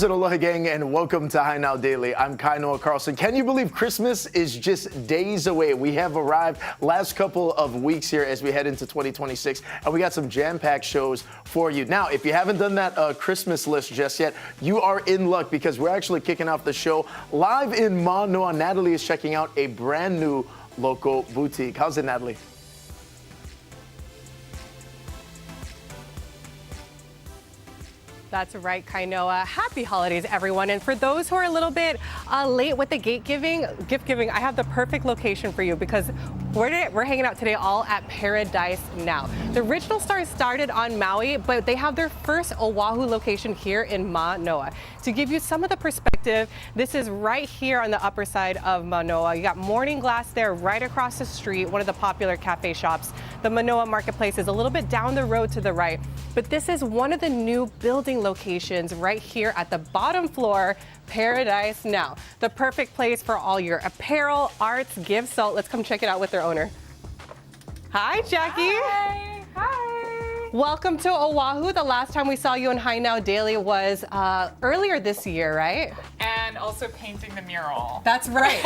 Mahalo's and aloha gang, and welcome to High Now Daily. I'm Noah Carlson. Can you believe Christmas is just days away? We have arrived last couple of weeks here as we head into 2026, and we got some jam-packed shows for you. Now, if you haven't done that Christmas list just yet, you are in luck because we're actually kicking off the show live in Mānoa. Natalie is checking out a brand new local boutique. How's it, Natalie? That's right, Kainoa. Happy holidays, everyone. And for those who are a little bit late with the gift giving, I have the perfect location for you because we're hanging out today all at Paradise Now. The original stars started on Maui, but they have their first Oahu location here in Mānoa. To give you some of the perspective, this is right here on the upper side of Mānoa. You got Morning Glass there right across the street, one of the popular cafe shops. The Manoa Marketplace is a little bit down the road to the right, but this is one of the new building locations right here at the bottom floor, Paradise Now. The perfect place for all your apparel, arts, gifts. So let's come check it out with their owner. Hi, Jackie. Hi. Hi. Welcome to Oahu. The last time we saw you on High Now Daily was earlier this year, right? And also painting the mural. That's right.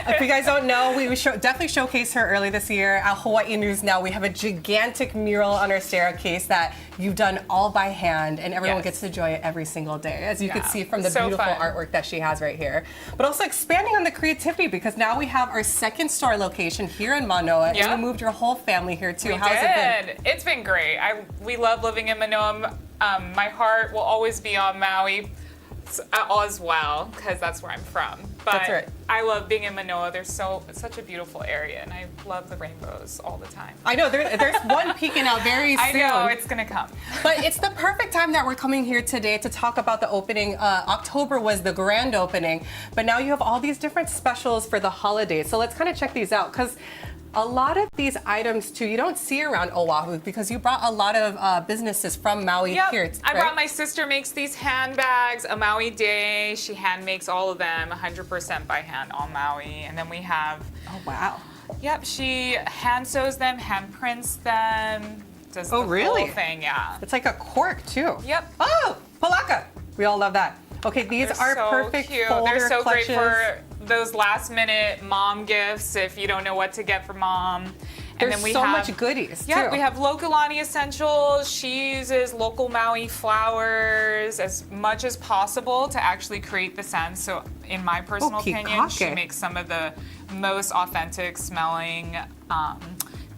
If you guys don't know, we definitely showcased her earlier this year at Hawaii News Now. We have a gigantic mural on our staircase that you've done all by hand, and everyone gets to enjoy it every single day, as you can see from the beautiful artwork that she has right here. But also expanding on the creativity, because now we have our second store location here in Mānoa, and you moved your whole family here too. How's it been? It's been great. We love living in Manoa. My heart will always be on Maui as well, because that's where I'm from. But that's right. I love being in Manoa. It's such a beautiful area, and I love the rainbows all the time. I know, there's one peeking out very soon. I know, it's gonna come. But it's the perfect time that we're coming here today to talk about the opening. October was the grand opening, but now you have all these different specials for the holidays. So let's kind of check these out, because a lot of these items too, you don't see around Oahu because you brought a lot of businesses from Maui here. Right? I brought my sister makes these handbags, a Maui Day. She hand makes all of them 100% by hand on Maui. And then we have, oh wow. Yep, she hand sews them, hand prints them. Does the really? whole thing, yeah. It's like a cork too. Yep. Oh, palaka. We all love that. Okay, these are so perfect cute. folder They're so clutches. great for those last minute mom gifts if you don't know what to get for mom. There's and then we so have, much goodies yeah, too. we have Lokalani essentials. She uses local Maui flowers as much as possible to actually create the scents. So in my personal opinion, she makes some of the most authentic smelling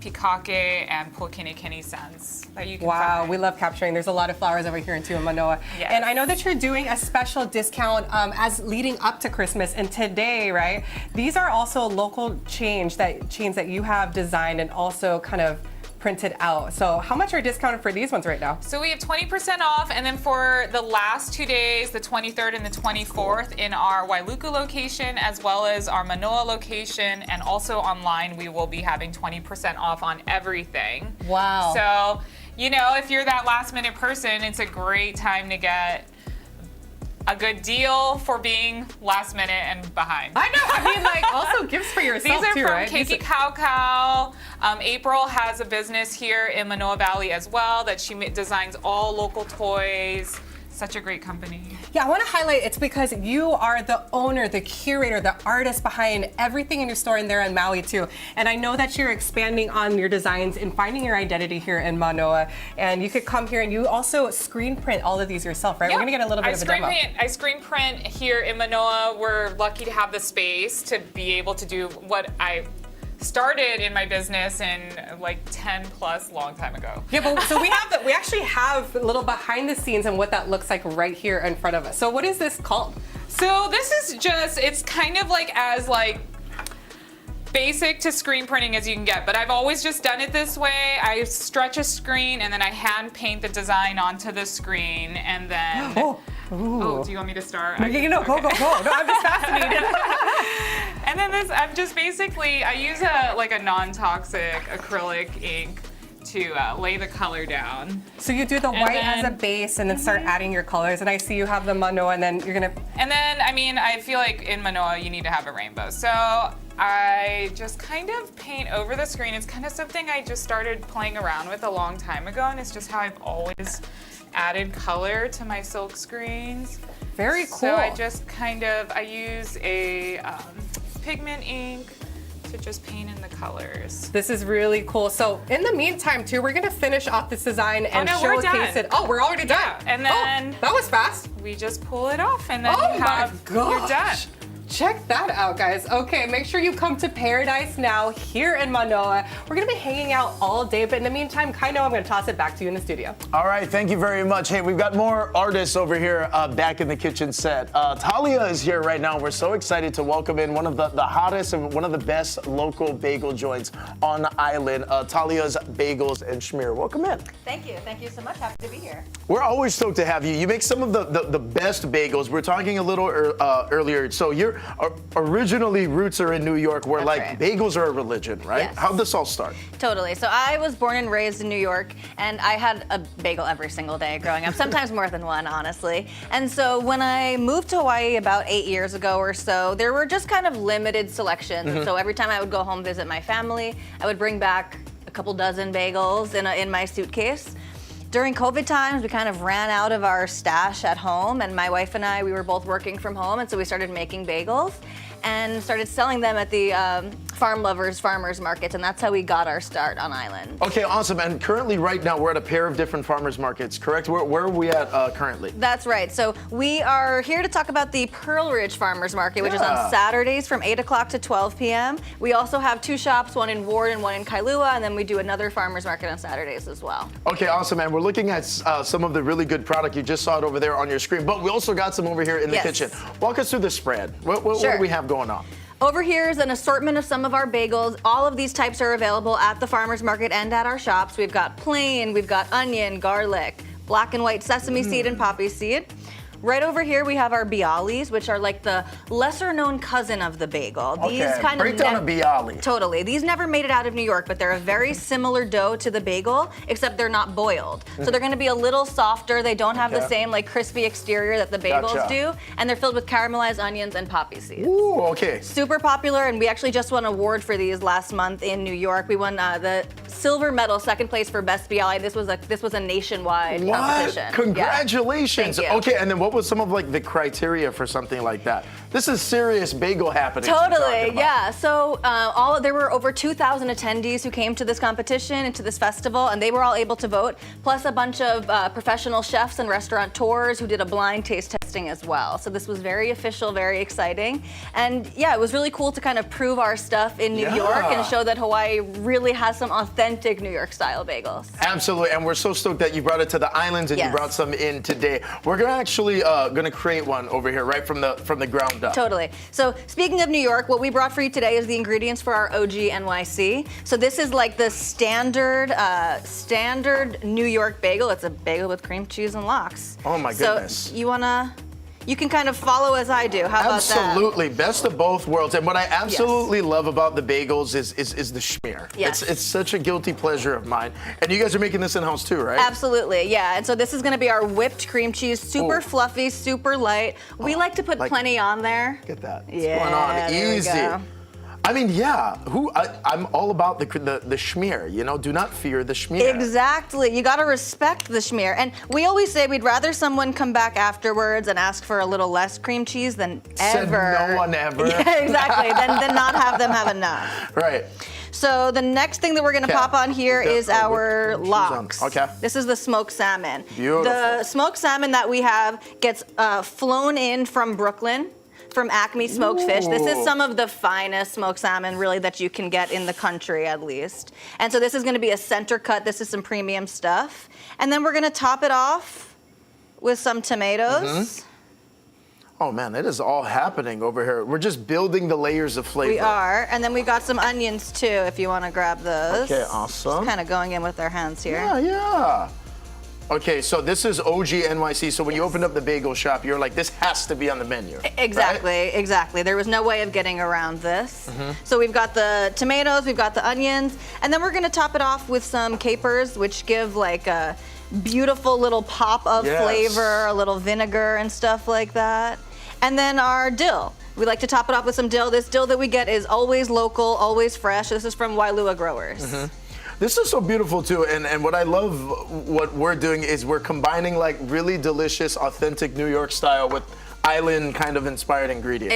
pikake and puakinekini scents that you can find. We love capturing. There's a lot of flowers over here in Manoa. Yes. And I know that you're doing a special discount as leading up to Christmas. And today, right, these are also local chains that you have designed and also kind of printed out. So how much are discounted for these ones right now? So we have 20% off, and then for the last 2 days, the 23rd and the 24th, in our Wailuku location, as well as our Manoa location, and also online, we will be having 20% off on everything. Wow. So, you know, if you're that last minute person, it's a great time to get a good deal for being last minute and behind. I know. I mean, like, also gifts for yourself These are too, from right? Keiki Kaukau. April has a business here in Manoa Valley as well that she designs all local toys. Such a great company. Yeah, I want to highlight it's because you are the owner, the curator, the artist behind everything in your store and there in Maui too. And I know that you're expanding on your designs and finding your identity here in Mānoa. And you could come here and you also screen print all of these yourself, right? Yep. We're going to get a little bit of a demo. I screen print here in Manoa. We're lucky to have the space to be able to do what I started in my business in like 10 plus long time ago. Yeah, but so we actually have a little behind the scenes and what that looks like right here in front of us. So what is this called? So this is just, it's kind of like as like basic to screen printing as you can get, but I've always just done it this way. I stretch a screen and then I hand paint the design onto the screen, and then oh, do you want me to start? Go. No, I'm just fascinated. And then this, I'm just basically, I use a non-toxic acrylic ink to lay the color down. So you do the white as a base and then start adding your colors. And I see you have the Manoa, and then you're gonna. And then, I mean, I feel like in Manoa you need to have a rainbow. So I just kind of paint over the screen. It's kind of something I just started playing around with a long time ago, and it's just how I've always added color to my silk screens. Very cool. So I just I use a pigment ink to just paint in the colors. This is really cool. So in the meantime, too, we're gonna finish off this design and no, we're showcase done. it. Oh, we're already done. Yeah, and then that was fast. we just pull it off, and then Oh you my have you're done. gosh. Check that out, guys. Okay, make sure you come to Paradise Now here in Mānoa. We're gonna be hanging out all day, but in the meantime, Kaino, I'm gonna toss it back to you in the studio. All right, thank you very much. Hey, we've got more artists over here back in the kitchen set. Talia is here right now. We're so excited to welcome in one of the hottest and one of the best local bagel joints on the island, Talia's Bagels and Schmear. Welcome in. Thank you so much. Happy to be here. We're always stoked to have you. You make some of the best bagels. We're talking a little earlier. So you're originally roots are in New York, where That's like right. bagels are a religion, right? Yes. How'd this all start? Totally. So I was born and raised in New York, and I had a bagel every single day growing up, sometimes more than one, honestly. And so when I moved to Hawaii about 8 years ago or so, there were just kind of limited selections. And so every time I would go home visit my family, I would bring back a couple dozen bagels in my suitcase. During COVID times, we kind of ran out of our stash at home, and my wife and I, we were both working from home, and so we started making bagels and started selling them at the farmers markets, and that's how we got our start on island. Okay, awesome. And currently, right now, we're at a pair of different farmers markets, correct? Where are we at currently? That's right. So we are here to talk about the Pearl Ridge Farmers Market, which is on Saturdays from 8 o'clock to 12 p.m. We also have two shops, one in Ward and one in Kailua, and then we do another farmers market on Saturdays as well. Okay, awesome. And we're looking at some of the really good product. You just saw it over there on your screen, but we also got some over here in the Yes. kitchen. Walk us through the spread. What Sure. do we have going on? Over here is an assortment of some of our bagels. All of these types are available at the farmers market and at our shops. We've got plain, we've got onion, garlic, black and white sesame seed and poppy seed. Right over here we have our bialys, which are like the lesser known cousin of the bagel. Okay, break down a bialy. Totally. These never made it out of New York, but they're a very similar dough to the bagel, except they're not boiled. So they're gonna be a little softer. They don't have the Okay. same like crispy exterior that the bagels Gotcha. do, and they're filled with caramelized onions and poppy seeds. Ooh, okay. Super popular, and we actually just won an award for these last month in New York. We won the silver medal, second place for best bialy. This was a nationwide competition. Yeah. Congratulations. Thank you. Okay, and then what was some of like the criteria for something like that? This is serious bagel happening. Totally, yeah. So there were over 2,000 attendees who came to this competition and to this festival, and they were all able to vote, plus a bunch of professional chefs and restaurateurs who did a blind taste testing as well. So this was very official, very exciting. And yeah, it was really cool to kind of prove our stuff in New York and show that Hawaii really has some authentic New York style bagels. Absolutely, and we're so stoked that you brought it to the islands and you Yes. brought some in today. We're gonna create one over here, right from the ground up. Totally. So speaking of New York, what we brought for you today is the ingredients for our OG NYC. So this is like the standard New York bagel. It's a bagel with cream cheese and lox. Oh my goodness. So you can kind of follow as I do. How about that? Absolutely, best of both worlds. And what I absolutely love about the bagels is the schmear. Yes. It's such a guilty pleasure of mine. And you guys are making this in-house too, right? Absolutely, yeah. And so this is gonna be our whipped cream cheese, super Ooh. fluffy, super light. We like to put plenty on there. Get that. What's Yeah, going on? there we Easy. go. I mean, yeah. I'm all about the schmear. You know, do not fear the schmear. Exactly. You got to respect the schmear. And we always say we'd rather someone come back afterwards and ask for a little less cream cheese than Said ever. no one ever. Yeah, exactly. Than not have them have enough. Right. So the next thing that we're going to Okay. pop on here Okay. is our Cheese on. lox. Okay. This is the smoked salmon. Beautiful. The smoked salmon that we have gets flown in from Brooklyn, from Acme Smoked Fish. This is Ooh. some of the finest smoked salmon really that you can get in the country at least. And so this is gonna be a center cut. This is some premium stuff. And then we're gonna top it off with some tomatoes. Oh man, it is all happening over here. We're just building the layers of flavor. We are. And then we got some onions too, if you wanna grab those. Okay, awesome. Kind of going in with our hands here. Yeah. Okay, so this is OG NYC. So when you opened up the bagel shop, you're like, this has to be on the menu. Exactly, exactly. There was no way of getting around this. So we've got the tomatoes, we've got the onions, and then we're gonna top it off with some capers, which give like a beautiful little pop of Yes. flavor, a little vinegar and stuff like that. And then our dill. We like to top it off with some dill. This dill that we get is always local, always fresh. This is from Wailua growers. This is so beautiful too, and what I love what we're doing is we're combining like really delicious, authentic New York style with island kind of inspired ingredients.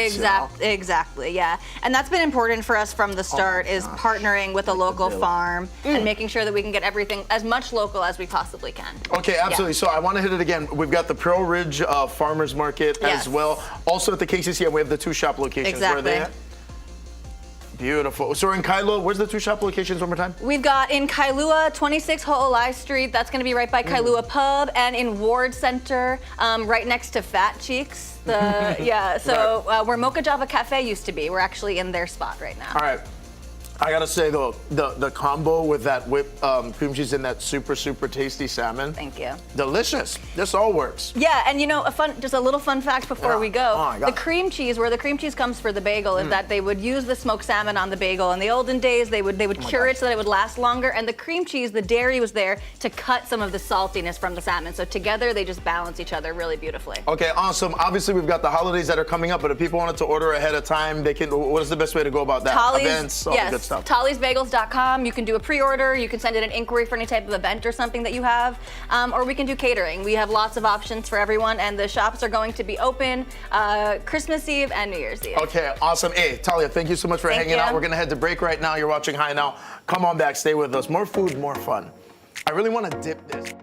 Exactly, yeah. And that's been important for us from the start, is partnering with a local farm and making sure that we can get everything as much local as we possibly can. Okay, absolutely. So I want to hit it again. We've got the Pearl Ridge Farmers Market as well. Also at the KCC, we have the 2 shop locations. Where are they at? Beautiful. So we're in Kailua. Where's the 2 shop locations one more time? We've got in Kailua, 26 Ho'olai Street. That's going to be right by Kailua Pub, and in Ward Center, right next to Fat Cheeks. Where Mocha Java Cafe used to be. We're actually in their spot right now. All right. I gotta say though, the combo with that whipped cream cheese and that super tasty salmon. Thank you. Delicious. This all works. Yeah, and you know, just a little fun fact before we go. Oh my God. The cream cheese, where the cream cheese comes for the bagel, is that they would use the smoked salmon on the bagel. In the olden days, they would cure it so that it would last longer. And the cream cheese, the dairy was there to cut some of the saltiness from the salmon. So together, they just balance each other really beautifully. Okay, awesome. Obviously, we've got the holidays that are coming up, but if people wanted to order ahead of time, they can. What is the best way to go about that? Events, all the good stuff. Tolly'sBagels.com. You can do a pre-order. You can send in an inquiry for any type of event or something that you have, or we can do catering. We have lots of options for everyone, and the shops are going to be open Christmas Eve and New Year's Eve. Okay, awesome. Hey, Talia, thank you so much for hanging out. We're gonna head to break right now. You're watching High Now. Come on back, stay with us. More food, more fun. I really want to dip this.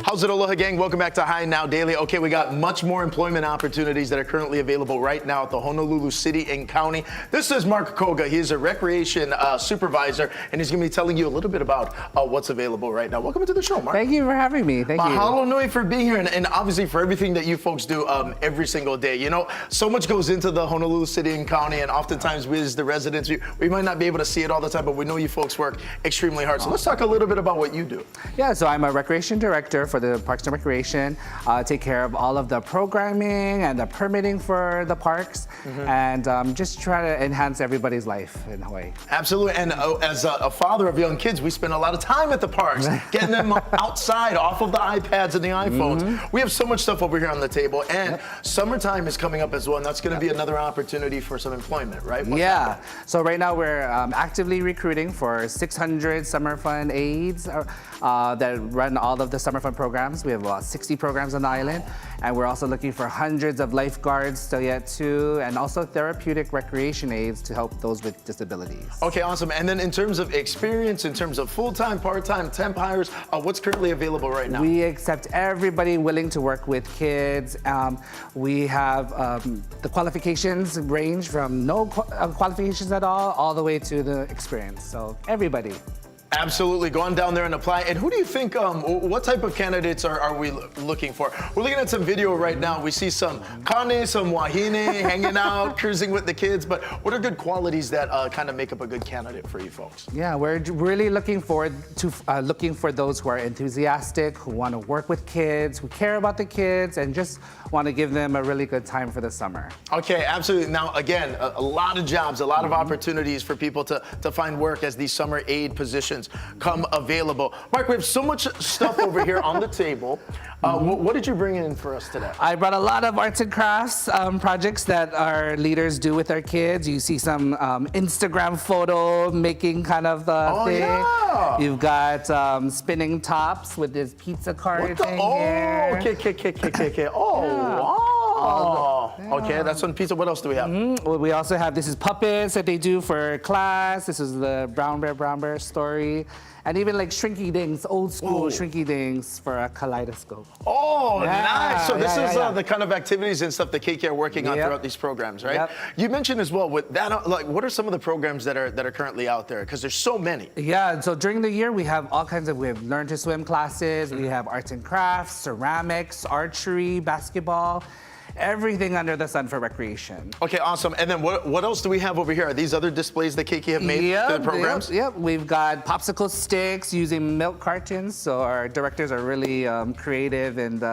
How's it, Aloha gang? Welcome back to High Now Daily. Okay, we got much more employment opportunities that are currently available right now at the Honolulu City and County. This is Mark Koga. He is a recreation supervisor, and he's going to be telling you a little bit about what's available right now. Welcome to the show, Mark. Thank you for having me. Thank you. Mahalo nui for being here, and obviously for everything that you folks do every single day. You know, so much goes into the Honolulu City and County, and oftentimes we as the residents, we might not be able to see it all the time, but we know you folks work extremely hard. So let's talk a little bit about what you do. Yeah, so I'm a recreation director for the Parks and Recreation. Take care of all of the programming and the permitting for the parks, and just try to enhance everybody's life in Hawaii. Absolutely, and as a father of young kids, we spend a lot of time at the parks, getting them outside, off of the iPads and the iPhones. We have so much stuff over here on the table, and summertime is coming up as well, and that's going to be another opportunity for some employment, right? Yeah, so right now we're actively recruiting for 600 summer fun aides that run all of the summer fun programs programs. We have about 60 programs on the island. And we're also looking for hundreds of lifeguards still yet too, and also therapeutic recreation aids to help those with disabilities. Okay, awesome. And then in terms of experience, in terms of full-time, part-time, temp hires, what's currently available right now? We accept everybody willing to work with kids. We have the qualifications range from no qualifications at all the way to the experience. So everybody. Absolutely, go on down there and apply. And who do you think, what type of candidates are we looking for? We're looking at some video right now. We see some kane, some wahine, hanging out, cruising with the kids. But what are good qualities that kind of make up a good candidate for you folks? Yeah, we're really looking forward to looking for those who are enthusiastic, who want to work with kids, who care about the kids, and just want to give them a really good time for the summer. Okay, absolutely. Now, again, a lot of jobs, a lot of opportunities for people to find work as these summer aid positions come available. Mark, we have so much stuff over here on the table. What did you bring in for us today? I brought a lot of arts and crafts projects that our leaders do with our kids. You see some Instagram photo making kind of thing. Yeah. You've got spinning tops with this pizza cart thing here. Okay. Oh, wow. Okay, that's on pizza. What else do we have? Well, we also have, this is puppets that they do for class. This is the Brown Bear story. And even like shrinky dings, old school shrinky dings for a kaleidoscope. Oh, Yeah, nice. So this is yeah. the kind of activities and stuff that KK are working on throughout these programs, right? Yep. You mentioned as well with that, like, what are some of the programs that are currently out there? Because there's so many. Yeah, so during the year we have all kinds of, we have learn to swim classes, we have arts and crafts, ceramics, archery, basketball, everything under the sun for recreation. Okay, awesome. And then what else do we have over here? Are these other displays that KK have made for the programs? Yep. We've got popsicle sticks using milk cartons. So our directors are really creative and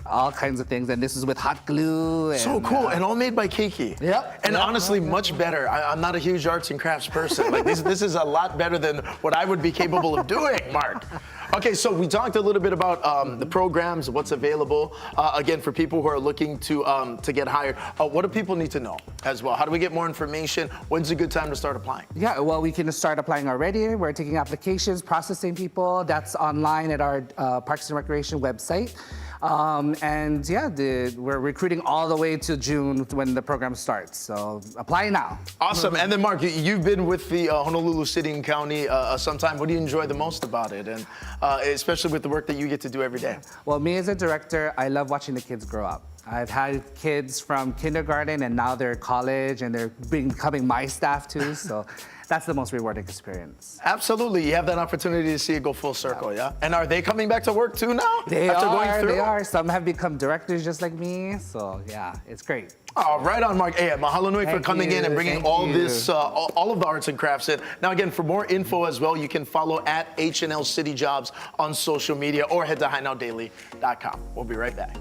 all kinds of things. And this is with hot glue. And, So cool, and all made by Kiki. Yep. And Yep. honestly, much better. I'm not a huge arts and crafts person. Like this is a lot better than what I would be capable of doing, Mark. Okay, so we talked a little bit about the programs, what's available. Again, for people who are looking to get hired, what do people need to know as well? How do we get more information? When's a good time to start applying? Yeah, well, we can start applying already. We're taking applications, processing people. That's online at our Parks and Recreation website. And yeah, we're recruiting all the way to June when the program starts. So apply now. Awesome. And then Mark, you've been with the Honolulu City and County some time. What do you enjoy the most about it? And especially with the work that you get to do every day. Well, me as a director, I love watching the kids grow up. I've had kids from kindergarten and now they're college and they're becoming my staff too. So that's the most rewarding experience. Absolutely. You have that opportunity to see it go full circle, yeah? And are they coming back to work too now? They After are. Some have become directors just like me. So yeah, it's great. Oh, right on, Mark. Hey, mahalo nui for Thank coming in you, and bringing thank all you. this, all of the arts and crafts in. Now, again, for more info as well, you can follow at H&L City Jobs on social media or head to HighNowDaily.com. We'll be right back.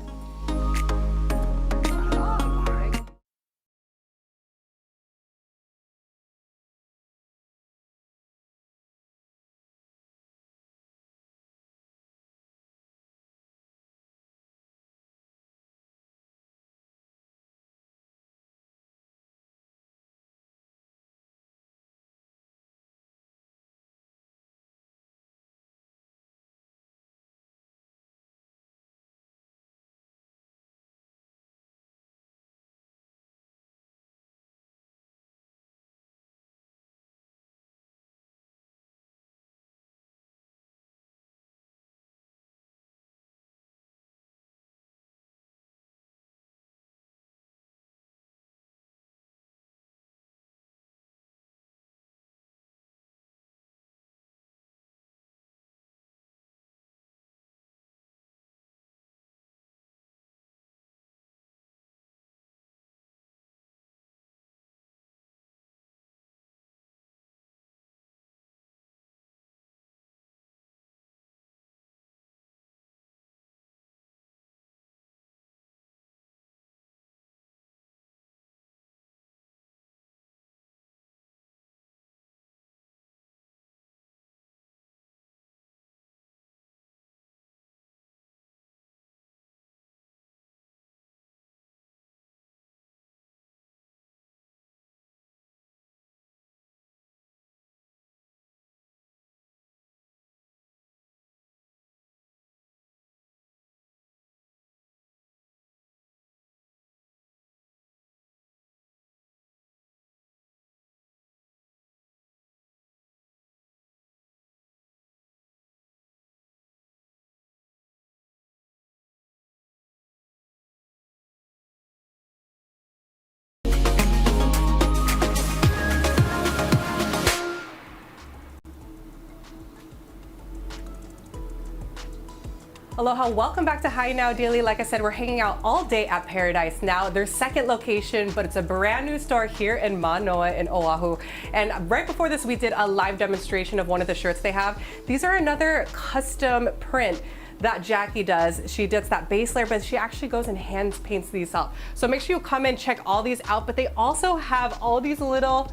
Aloha, welcome back to Hi Now Daily. Like I said, we're hanging out all day at Paradise Now, their second location, but it's a brand new store here in Mānoa in Oahu. And right before this, we did a live demonstration of one of the shirts they have. These are another custom print that Jackie does. She does that base layer, but she actually goes and hand paints these out. So make sure you come and check all these out, but they also have all these little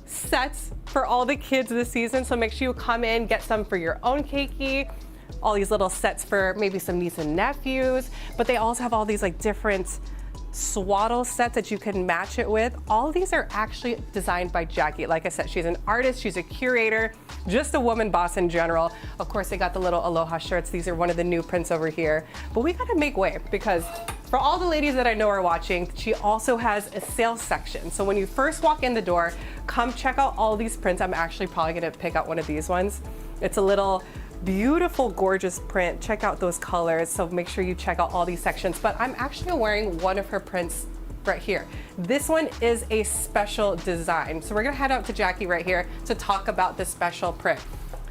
sets for all the kids this season. So make sure you come in, get some for your own keiki, all these little sets for maybe some niece and nephews, but they also have all these like different swaddle sets that you can match it with. All these are actually designed by Jackie. Like I said, she's an artist, she's a curator, just a woman boss in general. Of course, they got the little Aloha shirts. These are one of the new prints over here, but we gotta make way because for all the ladies that I know are watching, she also has a sales section. So when you first walk in the door, come check out all these prints. I'm actually probably gonna pick out one of these ones. It's a little beautiful, gorgeous print. Check out those colors. So make sure you check out all these sections. But I'm actually wearing one of her prints right here. This one is a special design. So we're gonna head out to Jackie right here to talk about this special print.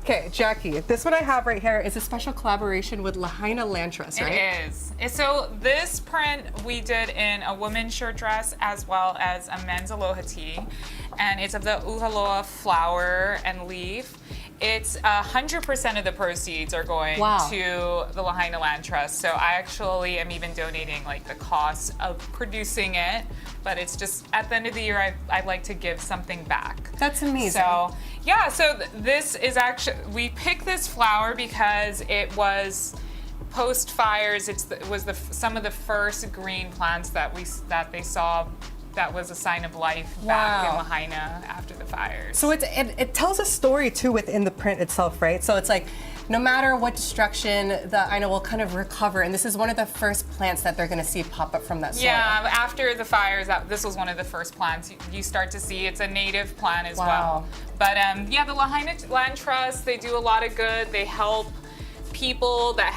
Okay, Jackie, this one I have right here is a special collaboration with Lahaina Lantras, right? It is. So this print we did in a women's shirt dress as well as a men's aloha tee. And it's of the uhaloa flower and leaf. It's 100% of the proceeds are going to the Lahaina Land Trust. So I actually am even donating like the cost of producing it. But it's just at the end of the year, I'd like to give something back. That's amazing. So yeah, so this is actually, we picked this flower because it was post fires. It was some of the first green plants that they saw. That was a sign of life back in Lahaina after the fires. So it tells a story too within the print itself, right? So it's like, no matter what destruction, the Aina will kind of recover. And this is one of the first plants that they're gonna see pop up from that soil. Yeah, after the fires, this was one of the first plants you start to see. It's a native plant as well. But yeah, the Lahaina Land Trust, they do a lot of good. They help people that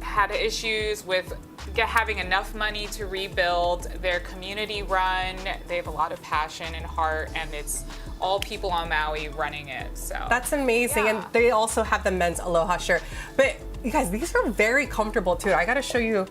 had issues with having enough money to rebuild. Their community run. They have a lot of passion and heart, and it's all people on Maui running it. So that's amazing. And they also have the men's Aloha shirt. But you guys, these are very comfortable too. I gotta show you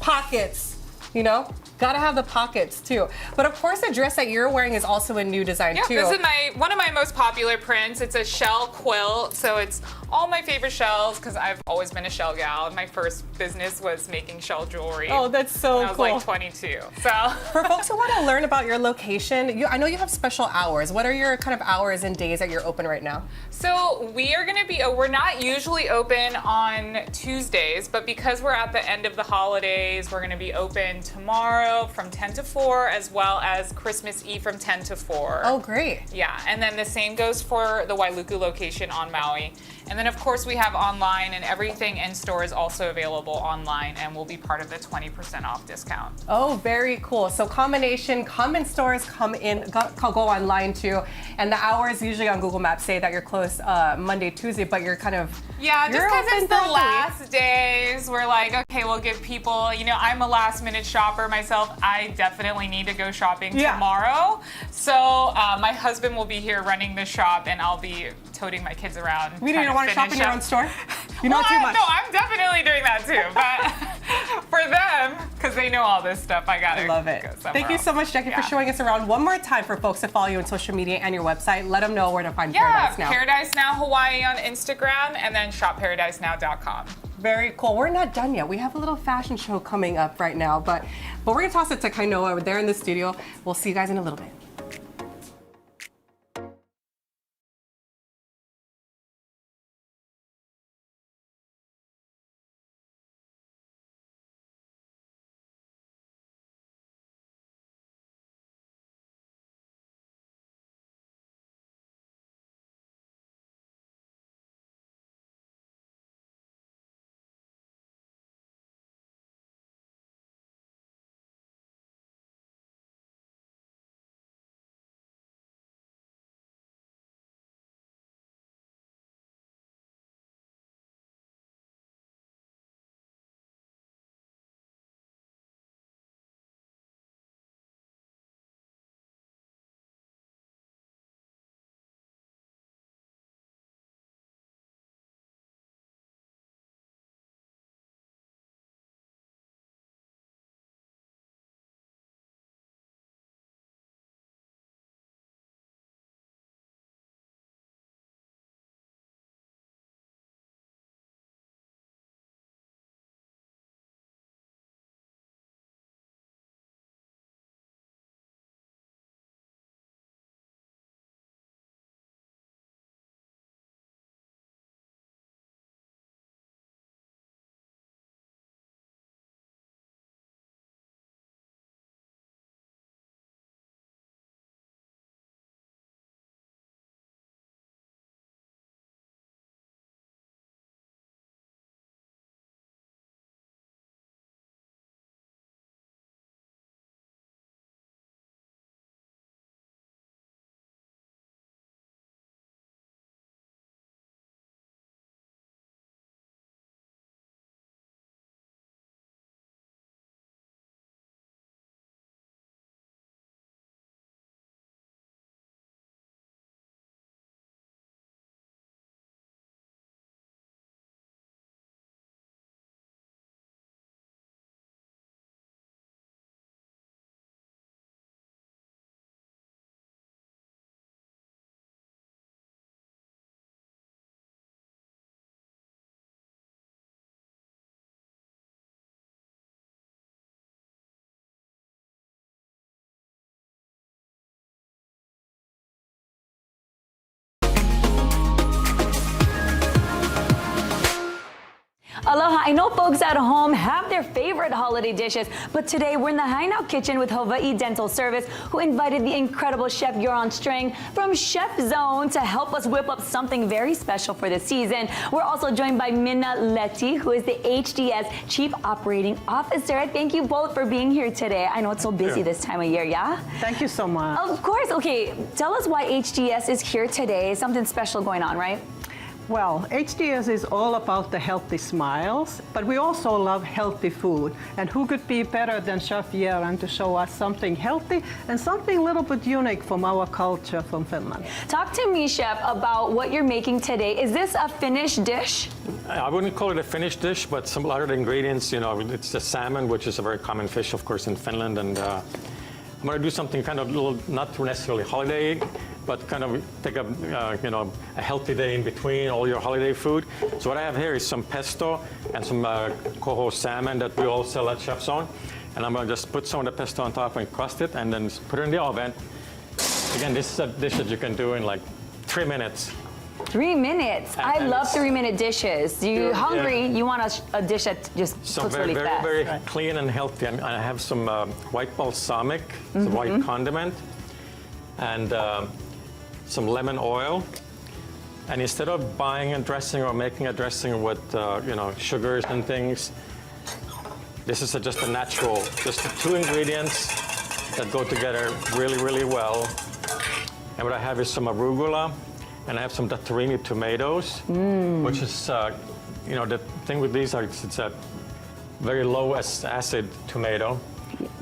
pockets, you know? Gotta have the pockets too. But of course the dress that you're wearing is also a new design too. This is one of my most popular prints. It's a shell quilt, so it's all my favorite shells because I've always been a shell gal. My first business was making shell jewelry. Oh, that's so when I was like 22. So for folks who want to learn about your location, I know you have special hours. What are your kind of hours and days that you're open right now? So we're not usually open on Tuesdays, but because we're at the end of the holidays, we're gonna be open tomorrow from 10 to 4, as well as Christmas Eve from 10 to 4. Oh, great. Yeah, and then the same goes for the Wailuku location on Maui. And then of course we have online, and everything in store is also available online and will be part of the 20% off discount. Oh, very cool. So combination, come in stores, go online too. And the hours usually on Google Maps say that you're closed Monday, Tuesday, but you're kind of just because it's the last days, we're like, okay, we'll give people, I'm a last minute shopper myself. I definitely need to go shopping tomorrow. So my husband will be here running the shop, and I'll be toting my kids around. You don't want to shop in your own store? You know too much. No, I'm definitely doing that too. But for them, because they know all this stuff, I gotta love it. Go somewhere Thank you so much, Jackie, for showing us around. One more time for folks to follow you on social media and your website. Let them know where to find Paradise Now. Paradise Now Hawaii on Instagram, and then shopparadisenow.com. Very cool. We're not done yet. We have a little fashion show coming up right now, but we're gonna toss it to Kainoa. We're there in the studio. We'll see you guys in a little bit. Aloha, I know folks at home have their favorite holiday dishes, but today we're in the Hainao kitchen with Hawaii Dental Service, who invited the incredible chef Yoron Strang from Chef Zone to help us whip up something very special for the season. We're also joined by Minna Letty, who is the HDS Chief Operating Officer. Thank you both for being here today. I know it's so busy this time of year, yeah? Thank you so much. Of course. Okay, tell us why HDS is here today. Something special going on, right? Well, HDS is all about the healthy smiles, but we also love healthy food. And who could be better than Chef Yaran to show us something healthy and something a little bit unique from our culture from Finland. Talk to me, Chef, about what you're making today. Is this a Finnish dish? I wouldn't call it a Finnish dish, but some lot of the ingredients, you know, it's the salmon, which is a very common fish, of course, in Finland. And I'm going to do something kind of little, not necessarily holiday, but kind of take a, you know, a healthy day in between all your holiday food. So what I have here is some pesto and some coho salmon that we all sell at Chef Zone. And I'm going to just put some of the pesto on top and crust it and then put it in the oven. Again, this is a dish that you can do in like 3 minutes. 3 minutes. I love 3-minute dishes. You hungry, you want a dish that just cooks really fast. Very clean and healthy. And I have some white balsamic, some white condiment, and some lemon oil. And instead of buying a dressing or making a dressing with you know, sugars and things, this is just a natural, just the 2 ingredients that go together really, really well. And what I have is some arugula, and I have some datterini tomatoes, which is, you know, the thing with these are it's a very low acid tomato.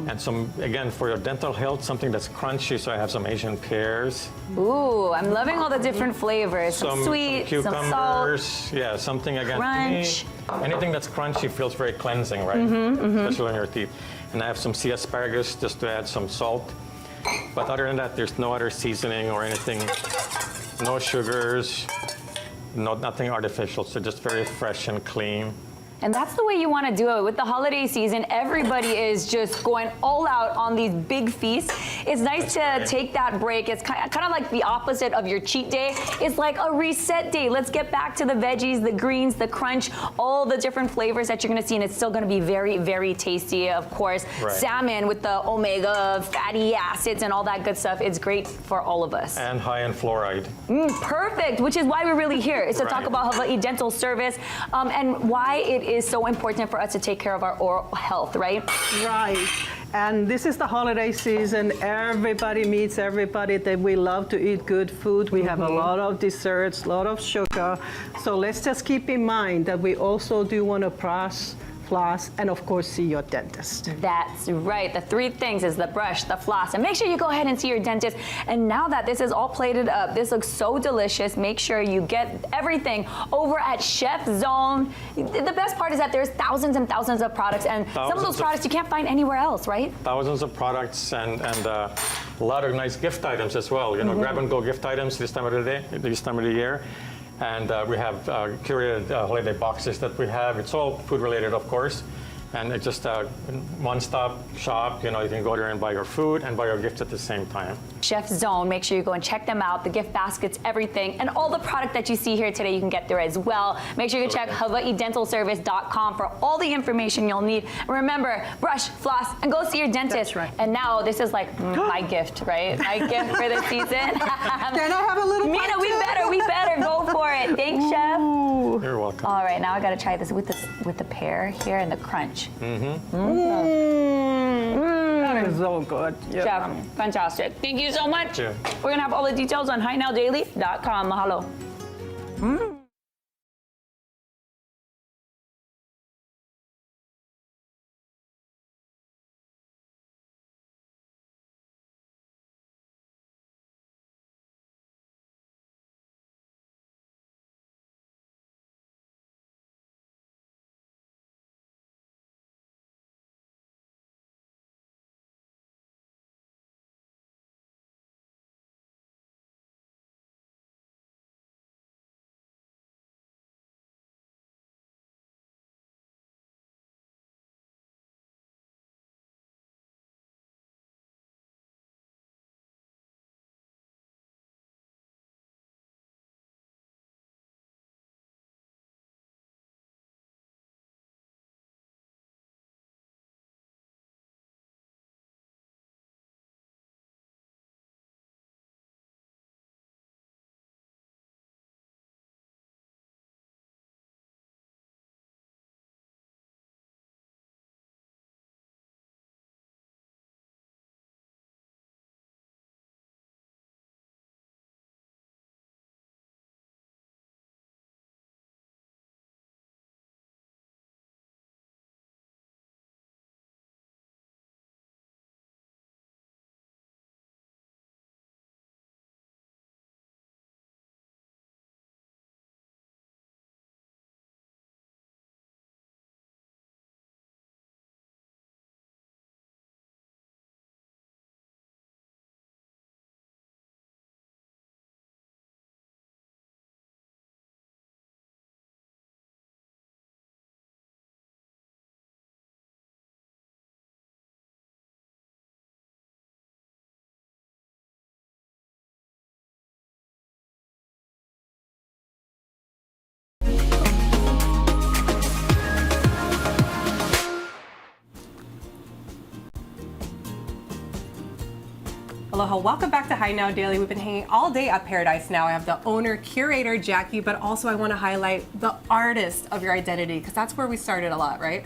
And some, again, for your dental health, something that's crunchy, so I have some Asian pears. Ooh, I'm loving all the different flavors. Some sweet, some cucumbers, some salt. Yeah, something, again, crunch. to me, anything that's crunchy feels very cleansing, right? Especially on your teeth. And I have some sea asparagus just to add some salt. But other than that, there's no other seasoning or anything. No sugars, nothing artificial, so just very fresh and clean. And that's the way you want to do it. With the holiday season, everybody is just going all out on these big feasts. It's nice to take that break. It's kind of like the opposite of your cheat day. It's like a reset day. Let's get back to the veggies, the greens, the crunch, all the different flavors that you're going to see. And it's still going to be very, very tasty, of course. Right. Salmon with the omega fatty acids and all that good stuff. It's great for all of us. And high in fluoride. Perfect, which is why we're really here, is to talk about Hawaii Dental Service and why it is so important for us to take care of our oral health, right? Right. And this is the holiday season. Everybody meets everybody. That we love to eat good food. We have a lot of desserts, a lot of sugar. So let's just keep in mind that we also do want to floss, and of course see your dentist. That's right. The 3 things is the brush, the floss, and make sure you go ahead and see your dentist. And now that this is all plated up, this looks so delicious. Make sure you get everything over at Chef Zone. The best part is that there's thousands and thousands of products, and some of those products you can't find anywhere else, right? Thousands of products and a lot of nice gift items as well. You know, grab and go gift items this time of the day, this time of the year. And we have curated holiday boxes that we have. It's all food related, of course. And it's just a one-stop shop. You know, you can go there and buy your food and buy your gifts at the same time. Chef Zone, make sure you go and check them out. The gift baskets, everything, and all the product that you see here today, you can get there as well. Make sure you check hawaiidentalservice.com for all the information you'll need. And remember, brush, floss, and go see your dentist. That's right. And now this is like my gift, right? My gift for the season. Can I have a little Mina, we better go for it. Thanks, Chef. You're welcome. All right, now I gotta try this with the pear here and the crunch. That is so good. Yeah. Chef, fantastic. Thank you so much. Yeah. We're gonna have all the details on HiNowDaily.com. Mahalo. Aloha, welcome back to Hi Now Daily. We've been hanging all day at Paradise Now. I have the owner, curator, Jackie, but also I want to highlight the artist of your identity, because that's where we started a lot, right?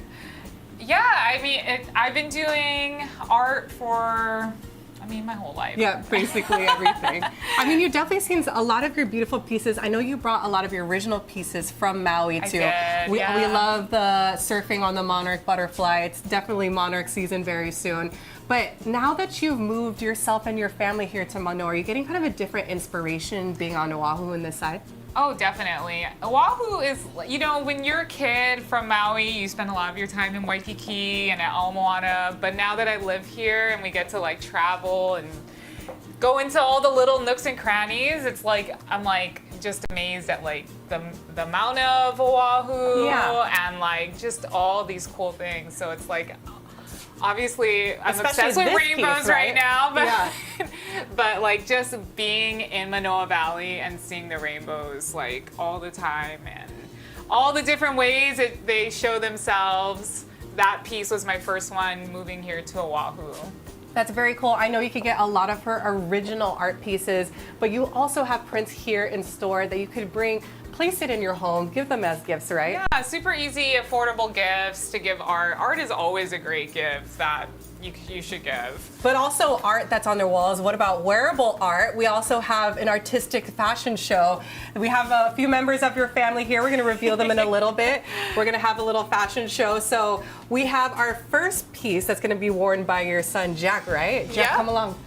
Yeah, I mean, I've been doing art for, my whole life. Yeah, basically everything. I mean, you definitely seen a lot of your beautiful pieces. I know you brought a lot of your original pieces from Maui too. We love the surfing on the monarch butterfly. It's definitely monarch season very soon. But now that you've moved yourself and your family here to Mānoa, are you getting kind of a different inspiration being on Oahu in this side? Oh, definitely. Oahu is, when you're a kid from Maui, you spend a lot of your time in Waikiki and at Moana. But now that I live here and we get to like travel and go into all the little nooks and crannies, it's like I'm like just amazed at like the Mauna of Oahu and like just all these cool things. So it's like, obviously, I'm obsessed with rainbows right now, but but like just being in Manoa Valley and seeing the rainbows like all the time and all the different ways they show themselves. That piece was my first one moving here to Oahu. That's very cool. I know you can get a lot of her original art pieces, but you also have prints here in store that you could place it in your home, give them as gifts, right? Yeah, super easy, affordable gifts to give art. Art is always a great gift that you should give. But also art that's on their walls. What about wearable art? We also have an artistic fashion show. We have a few members of your family here. We're going to reveal them in a little bit. We're going to have a little fashion show. So we have our first piece that's going to be worn by your son, Jack, right? Jack, come along.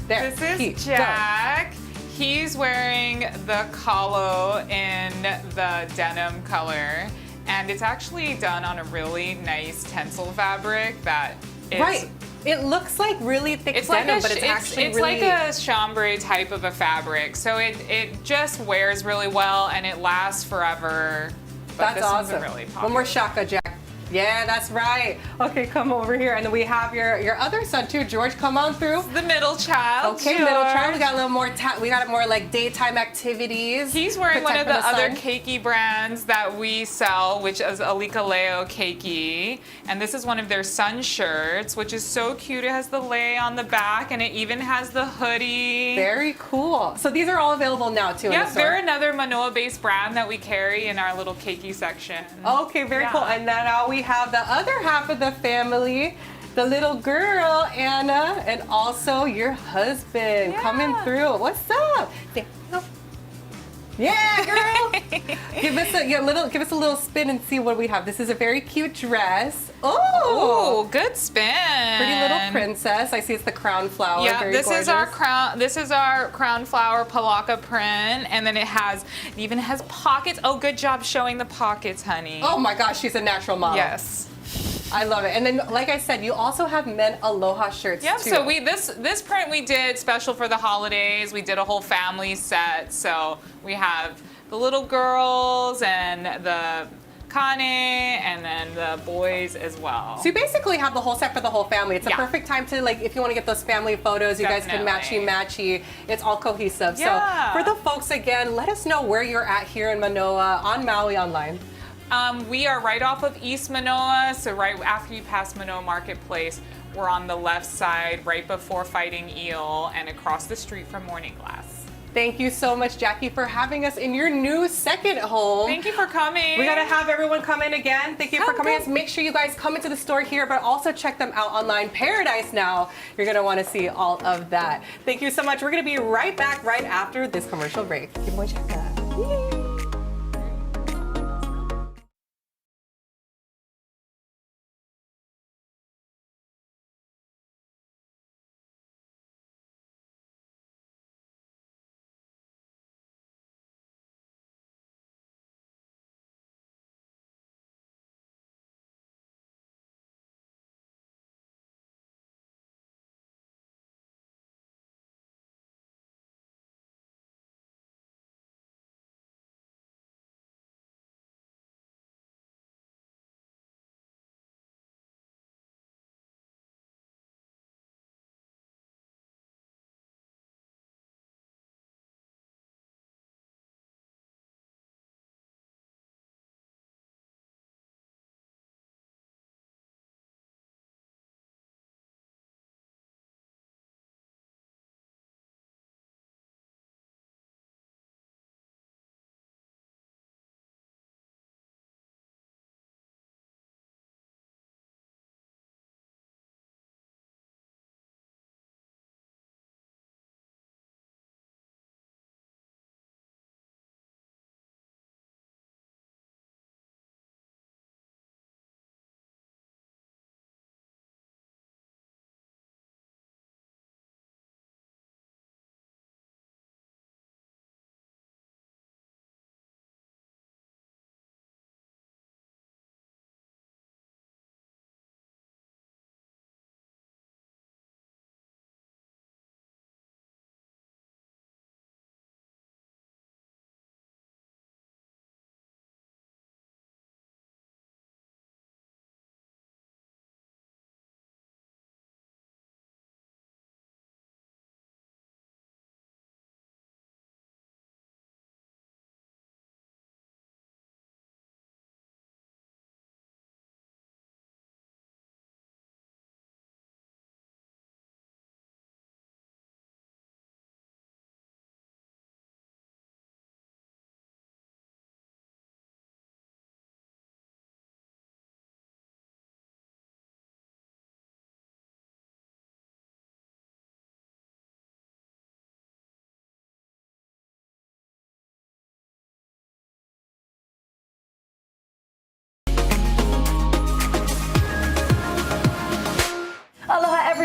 There. This is Jack. He's wearing the kalo in the denim color, and it's actually done on a really nice tencel fabric that is... Right. It looks like really thick denim, but it's actually it's really... like a chambray type of a fabric, so it just wears really well and it lasts forever. But that's awesome. Really popular. One more shaka, Jack. Yeah, that's right. Okay, come over here. And then we have your other son too, George. Come on through. The middle child. Okay, George. middle child. We got a little more. We got more like daytime activities. He's wearing one of the other keiki brands that we sell, which is Alikaleo Keiki, and this is one of their sun shirts, which is so cute. It has the lei on the back, and it even has the hoodie. Very cool. So these are all available now too. Yeah, they're another Manoa-based brand that we carry in our little keiki section. Okay, very cool. And then now we have the other half of the family, the little girl, Anna, and also your husband coming through. What's up? Yeah, girl. Give us a little spin and see what we have. This is a very cute dress. Oh, good spin. Pretty little princess. I see it's the crown flower. Yeah, very this gorgeous. is our crown. This is our crown flower palaka print, and then it even has pockets. Oh, good job showing the pockets, honey. Oh my gosh, she's a natural model. Yes. I love it. And then, like I said, you also have men aloha shirts too. So this print we did special for the holidays. We did a whole family set. So we have the little girls and the Kane, and then the boys as well. So you basically have the whole set for the whole family. It's a perfect time to, like, if you want to get those family photos, you guys can matchy. It's all cohesive. Yeah. So for the folks, again, let us know where you're at here in Manoa, on Maui Online. We are right off of East Manoa, so right after you pass Manoa Marketplace, we're on the left side, right before Fighting Eel, and across the street from Morning Glass. Thank you so much, Jackie, for having us in your new second home. Thank you for coming. We got to have everyone come in again. Thank you for coming. Make sure you guys come into the store here, but also check them out online. Paradise Now. You're going to want to see all of that. Thank you so much. We're going to be right back right after this commercial break. Give me a check.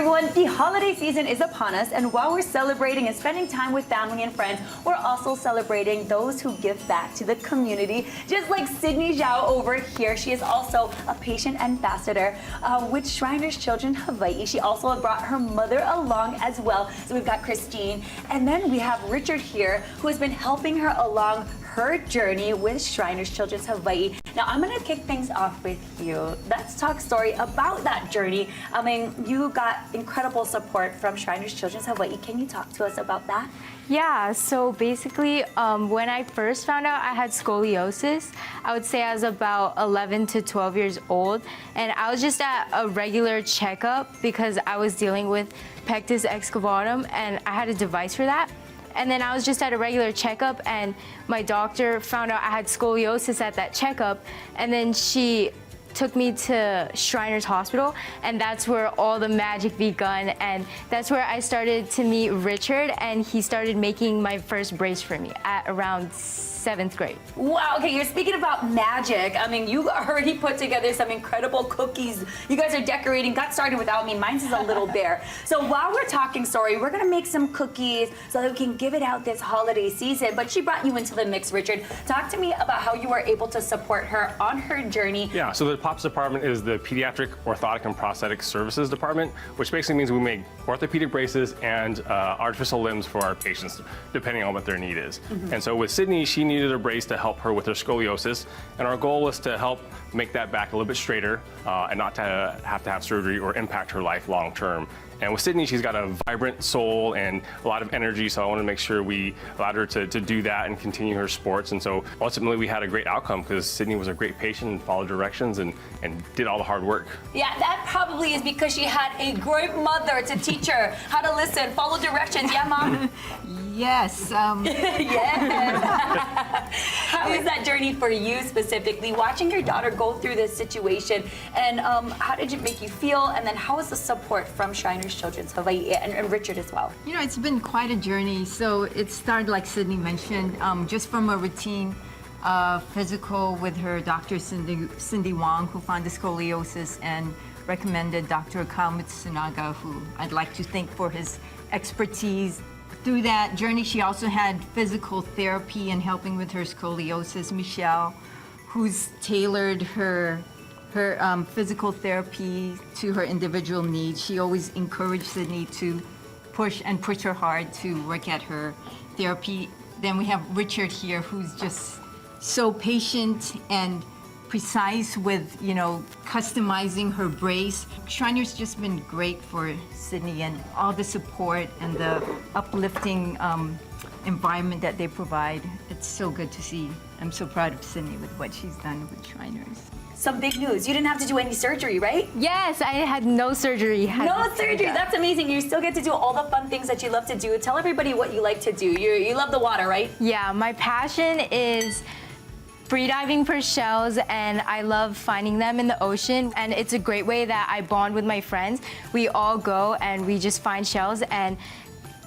everyone, the holiday season is upon us, and while we're celebrating and spending time with family and friends, we're also celebrating those who give back to the community, just like Sydney Zhao over here. She is also a patient ambassador with Shriners Children Hawaii. She also brought her mother along as well. So we've got Christine, and then we have Richard here, who has been helping her along her journey with Shriners Children's Hawaii. Now, I'm gonna kick things off with you. Let's talk story about that journey. I mean, you got incredible support from Shriners Children's Hawaii. Can you talk to us about that? Yeah, so basically, when I first found out I had scoliosis, I would say I was about 11 to 12 years old, and I was just at a regular checkup because I was dealing with pectus excavatum, and I had a device for that. And then I was just at a regular checkup, and my doctor found out I had scoliosis at that checkup, and then she took me to Shriners Hospital, and that's where all the magic begun, and that's where I started to meet Richard, and he started making my first brace for me at around 7th grade. Wow, okay, you're speaking about magic. I mean, you already put together some incredible cookies. You guys are decorating, got started without me. Mine's is a little bare. So while we're talking story, we're gonna make some cookies so that we can give it out this holiday season. But she brought you into the mix, Richard. Talk to me about how you were able to support her on her journey. Yeah, so the POPS department is the Pediatric Orthotic and Prosthetic Services department, which basically means we make orthopedic braces and artificial limbs for our patients, depending on what their need is. And so with Sydney, she needed a brace to help her with her scoliosis, and our goal was to help make that back a little bit straighter and not to have surgery or impact her life long term. And with Sydney, she's got a vibrant soul and a lot of energy, so I wanted to make sure we allowed her to do that and continue her sports. And so ultimately we had a great outcome because Sydney was a great patient and followed directions and did all the hard work. Yeah, that probably is because she had a great mother to teach her how to listen, follow directions. Yeah, Mom? Yes. Yes. How is that journey for you specifically, watching your daughter go through this situation, and how did it make you feel, and then how was the support from Shriners Children's Hawaii and Richard as well? You know, it's been quite a journey. So it started, like Sydney mentioned, just from a routine physical with her doctor, Cindy Wong, who found the scoliosis and recommended Dr. Akao Mitsunaga, who I'd like to thank for his expertise. Through that journey, she also had physical therapy and helping with her scoliosis. Michelle, who's tailored her physical therapy to her individual needs. She always encouraged Sydney to push her hard to work at her therapy. Then we have Richard here, who's just so patient and precise with, you know, customizing her brace. Shriners just been great for Sydney, and all the support and the uplifting environment that they provide. It's so good to see. I'm so proud of Sydney with what she's done with Shriners. Some big news. You didn't have to do any surgery, right? Yes, I had no surgery. No surgery. That's amazing. You still get to do all the fun things that you love to do. Tell everybody what you like to do. You love the water, right? Yeah, my passion is freediving for shells, and I love finding them in the ocean, and it's a great way that I bond with my friends. We all go and we just find shells, and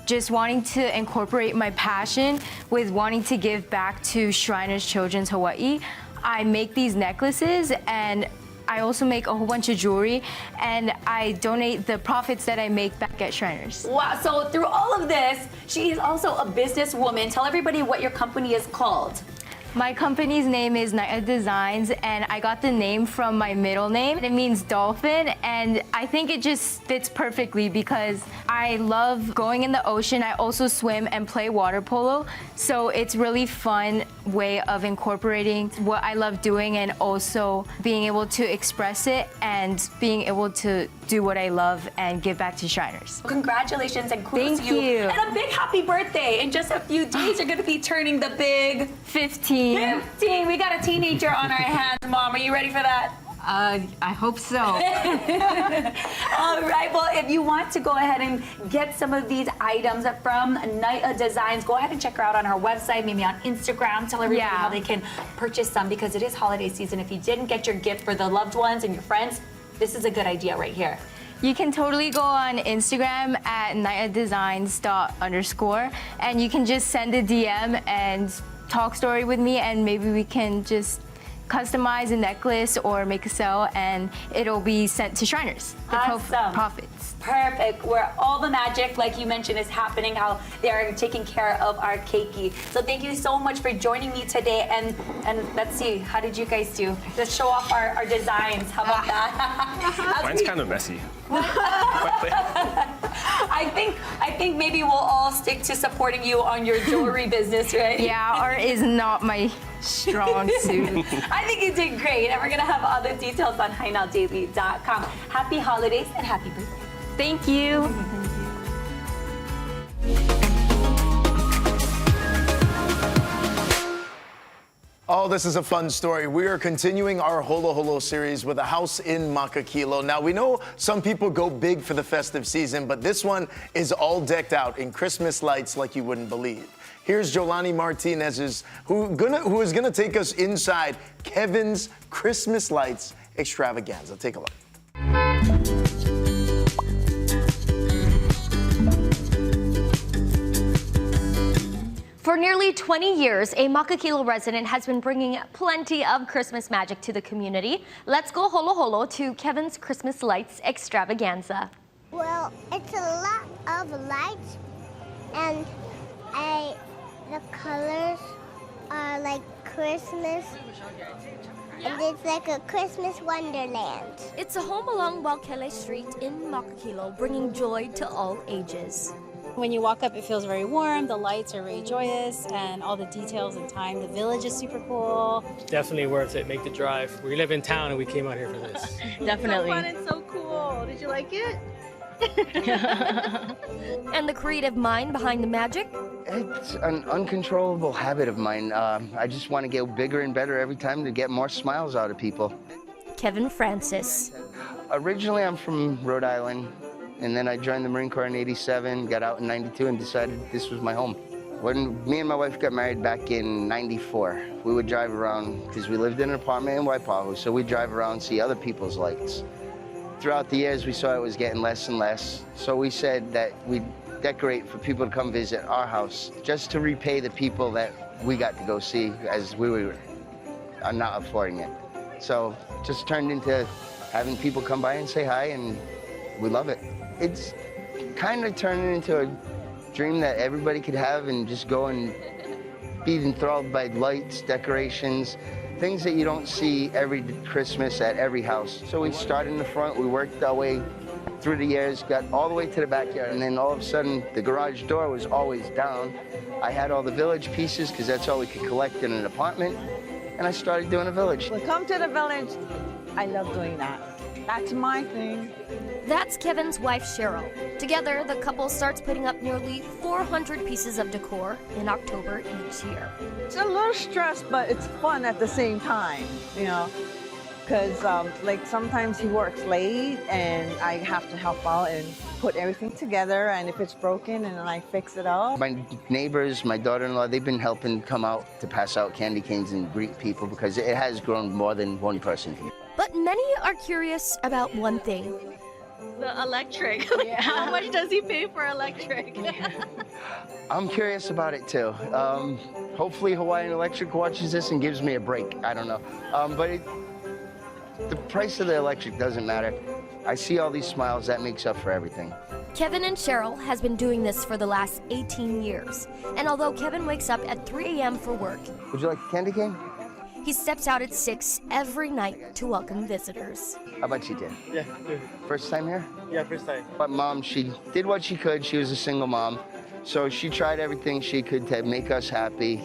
just wanting to incorporate my passion with wanting to give back to Shriners Children's Hawaii. I make these necklaces, and I also make a whole bunch of jewelry, and I donate the profits that I make back at Shriners. Wow, so through all of this, she is also a businesswoman. Tell everybody what your company is called. My company's name is Naya Designs, and I got the name from my middle name. It means dolphin, and I think it just fits perfectly because I love going in the ocean. I also swim and play water polo, so it's really fun way of incorporating what I love doing and also being able to express it and being able to do what I love and give back to Shriners. Congratulations and kudos Thank to you. And a big happy birthday. In just a few days, you're going to be turning the big 15. 15. We got a teenager on our hands, Mom. Are you ready for that? I hope so. All right. Well, if you want to go ahead and get some of these items from Naya Designs, go ahead and check her out on her website, maybe on Instagram. Tell everybody how they can purchase some because it is holiday season. If you didn't get your gift for the loved ones and your friends, this is a good idea right here. You can totally go on Instagram at nayadesigns._, and you can just send a DM and talk story with me, and maybe we can just customize a necklace or make a sale, and it'll be sent to Shriners. The Awesome. profits. perfect, where all the magic, like you mentioned, is happening, how they are taking care of our keiki. So thank you so much for joining me today. And let's see, how did you guys do? Let's show off our designs. How about that? Mine's kind of messy. I think maybe we'll all stick to supporting you on your jewelry business, right? Yeah, art is not my strong suit. I think you did great, and we're gonna have all the details on HiNowDaily.com. Happy holidays and happy birthday. Thank you. Oh, this is a fun story. We are continuing our Holo Holo series with a house in Makakilo. Now, we know some people go big for the festive season, but this one is all decked out in Christmas lights like you wouldn't believe. Here's Jolani Martinez, who is gonna take us inside Kevin's Christmas lights extravaganza. Take a look. For nearly 20 years, a Makakilo resident has been bringing plenty of Christmas magic to the community. Let's go holo holo to Kevin's Christmas lights extravaganza. Well, it's a lot of lights, and the colors are like Christmas, and it's like a Christmas wonderland. It's a home along Waukele Street in Makakilo, bringing joy to all ages. When you walk up, it feels very warm, the lights are very joyous, and all the details and time. The village is super cool. Definitely worth it, make the drive. We live in town and we came out here for this. Definitely. So fun and so cool. Did you like it? And the creative mind behind the magic? It's an uncontrollable habit of mine. I just want to get bigger and better every time to get more smiles out of people. Kevin Francis. Originally, I'm from Rhode Island. And then I joined the Marine Corps in '87, got out in '92, and decided this was my home. When me and my wife got married back in '94, we would drive around, because we lived in an apartment in Waipahu, so we'd drive around and see other people's lights. Throughout the years, we saw it was getting less and less, so we said that we'd decorate for people to come visit our house, just to repay the people that we got to go see, as we were not affording it. So it just turned into having people come by and say hi, and we love it. It's kind of turning into a dream that everybody could have, and just go and be enthralled by lights, decorations, things that you don't see every Christmas at every house. So we started in the front, we worked our way through the years, got all the way to the backyard, and then all of a sudden the garage door was always down. I had all the village pieces, because that's all we could collect in an apartment, and I started doing a village. Well, come to the village. I love doing that. That's my thing. That's Kevin's wife, Cheryl. Together, the couple starts putting up nearly 400 pieces of decor in October each year. It's a little stress, but it's fun at the same time, you know, because like sometimes he works late and I have to help out and put everything together, and if it's broken, and then I fix it up. My neighbors, my daughter-in-law, they've been helping come out to pass out candy canes and greet people, because it has grown more than one person here. But many are curious about one thing. The electric. How much does he pay for electric? I'm curious about it too. Hopefully Hawaiian Electric watches this and gives me a break. I don't know. But the price of the electric doesn't matter. I see all these smiles, that makes up for everything. Kevin and Cheryl has been doing this for the last 18 years. And although Kevin wakes up at 3 a.m. for work, would you like a candy cane? He steps out at 6 every night to welcome visitors. How about you, Dan? Yeah, good. First time here? Yeah, first time. But Mom, she did what she could. She was a single mom. So she tried everything she could to make us happy.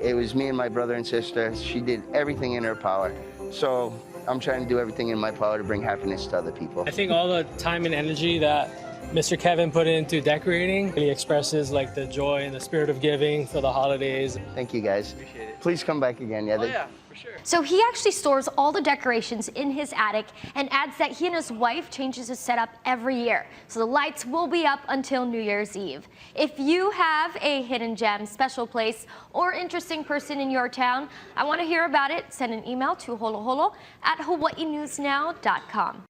It was me and my brother and sister. She did everything in her power. So I'm trying to do everything in my power to bring happiness to other people. I think all the time and energy that Mr. Kevin put into decorating really expresses like the joy and the spirit of giving for the holidays. Thank you, guys. Please come back again. Yeah, for sure. So he actually stores all the decorations in his attic and adds that he and his wife changes his setup every year. So the lights will be up until New Year's Eve. If you have a hidden gem, special place, or interesting person in your town, I want to hear about it. Send an email to holoholo@hawaiinewsnow.com.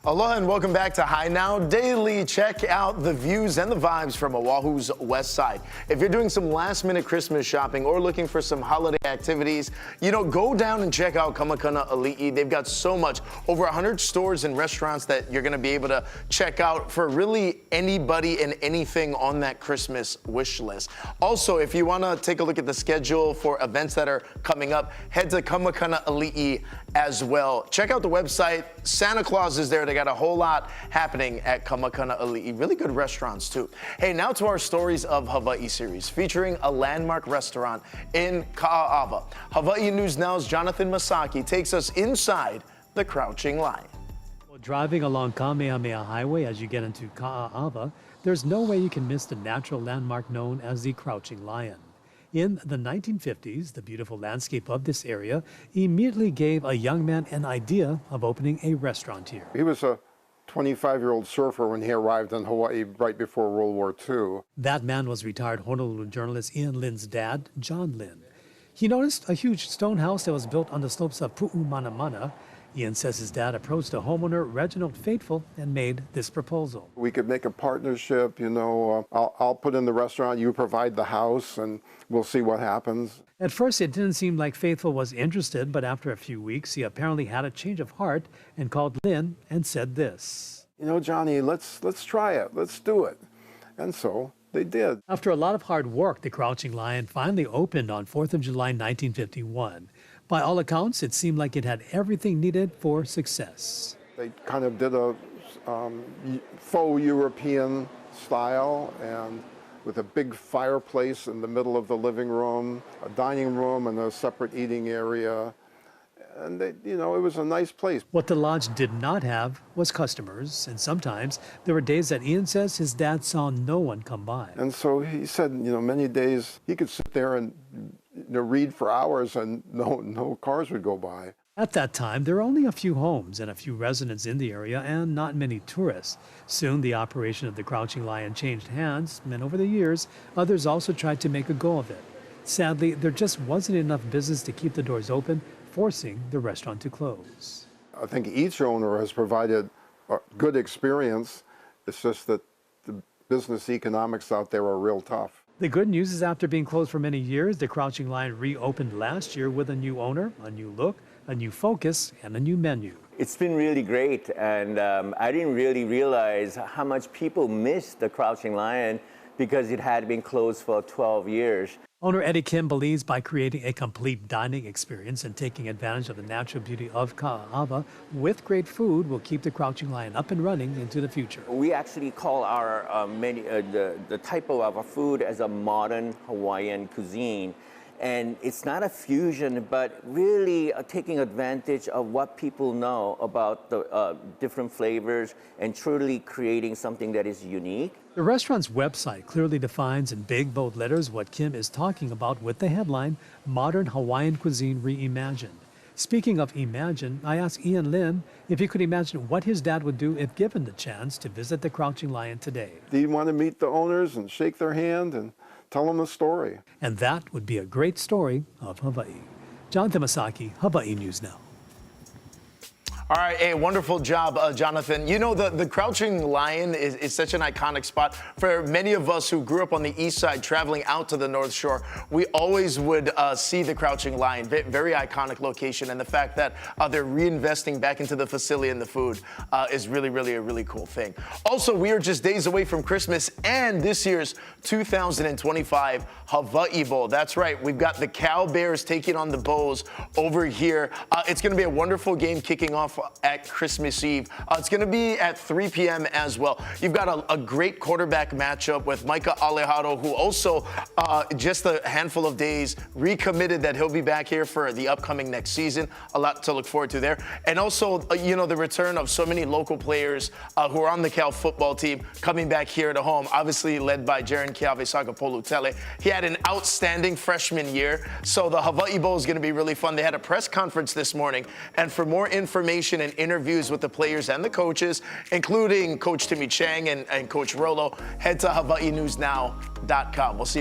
Aloha and welcome back to High Now Daily. Check out the views and the vibes from Oahu's west side. If you're doing some last minute Christmas shopping or looking for some holiday activities, go down and check out Kamakana Ali'i. They've got so much, over 100 stores and restaurants that you're going to be able to check out for really anybody and anything on that Christmas wish list. Also, if you want to take a look at the schedule for events that are coming up, head to Kamakana Ali'i as well. Check out the website. Santa Claus is there. They got a whole lot happening at Kamakana Ali'i. Really good restaurants, too. Hey, now to our Stories of Hawaii series, featuring a landmark restaurant in Ka'a'awa. Hawaii News Now's Jaclynn Sabado-Eitel takes us inside the Crouching Lion. Well, driving along Kamehameha Highway as you get into Ka'a'awa, there's no way you can miss the natural landmark known as the Crouching Lion. In the 1950s, the beautiful landscape of this area immediately gave a young man an idea of opening a restaurant here. He was a 25-year-old surfer when he arrived in Hawaii right before World War II. That man was retired Honolulu journalist Ian Lin's dad, John Lin. He noticed a huge stone house that was built on the slopes of Pu'umanamana. Ian says his dad approached the homeowner, Reginald Faithful, and made this proposal. We could make a partnership, I'll put in the restaurant, you provide the house, and we'll see what happens. At first, it didn't seem like Faithful was interested, but after a few weeks, he apparently had a change of heart and called Lin and said this. Johnny, let's try it. Let's do it. And so they did. After a lot of hard work, the Crouching Lion finally opened on 4th of July, 1951. By all accounts, it seemed like it had everything needed for success. They kind of did a faux European style, and with a big fireplace in the middle of the living room, a dining room and a separate eating area. And it was a nice place. What the lodge did not have was customers, and sometimes there were days that Ian says his dad saw no one come by. And so he said, many days he could sit there and read for hours and no cars would go by. At that time, there were only a few homes and a few residents in the area and not many tourists. Soon, the operation of the Crouching Lion changed hands, and over the years, others also tried to make a go of it. Sadly, there just wasn't enough business to keep the doors open, forcing the restaurant to close. I think each owner has provided a good experience. It's just that the business economics out there are real tough. The good news is after being closed for many years, the Crouching Lion reopened last year with a new owner, a new look, a new focus, and a new menu. It's been really great, and I didn't really realize how much people missed the Crouching Lion because it had been closed for 12 years. Owner Eddie Kim believes by creating a complete dining experience and taking advantage of the natural beauty of Ka'a'awa with great food will keep the Crouching Lion up and running into the future. We actually call our menu, the type of our food as a modern Hawaiian cuisine. And it's not a fusion, but really taking advantage of what people know about the different flavors and truly creating something that is unique. The restaurant's website clearly defines in big, bold letters what Kim is talking about with the headline, Modern Hawaiian Cuisine Reimagined. Speaking of imagine, I asked Ian Lin if he could imagine what his dad would do if given the chance to visit the Crouching Lion today. Do you want to meet the owners and shake their hand and tell them a story? And that would be a great story of Hawaii. Jonathan Masaki, Hawaii News Now. All right, hey, wonderful job, Jonathan. The Crouching Lion is such an iconic spot. For many of us who grew up on the east side traveling out to the North Shore, we always would see the Crouching Lion. Very iconic location, and the fact that they're reinvesting back into the facility and the food is really, really a really cool thing. Also, we are just days away from Christmas and this year's 2025 Hawaii Bowl. That's right, we've got the Cow Bears taking on the Bows over here. It's going to be a wonderful game kicking off at Christmas Eve. It's going to be at 3 p.m. as well. You've got a great quarterback matchup with Micah Alejado, who also just a handful of days recommitted that he'll be back here for the upcoming next season. A lot to look forward to there. And also, the return of so many local players who are on the Cal football team coming back here at home, obviously led by Jaren Keawe-Sagapolu-Tele. He had an outstanding freshman year, so the Hawaii Bowl is going to be really fun. They had a press conference this morning, and for more information and interviews with the players and the coaches, including Coach Timmy Chang and Coach Rolo, head to HawaiiNewsNow.com. We'll see you tomorrow.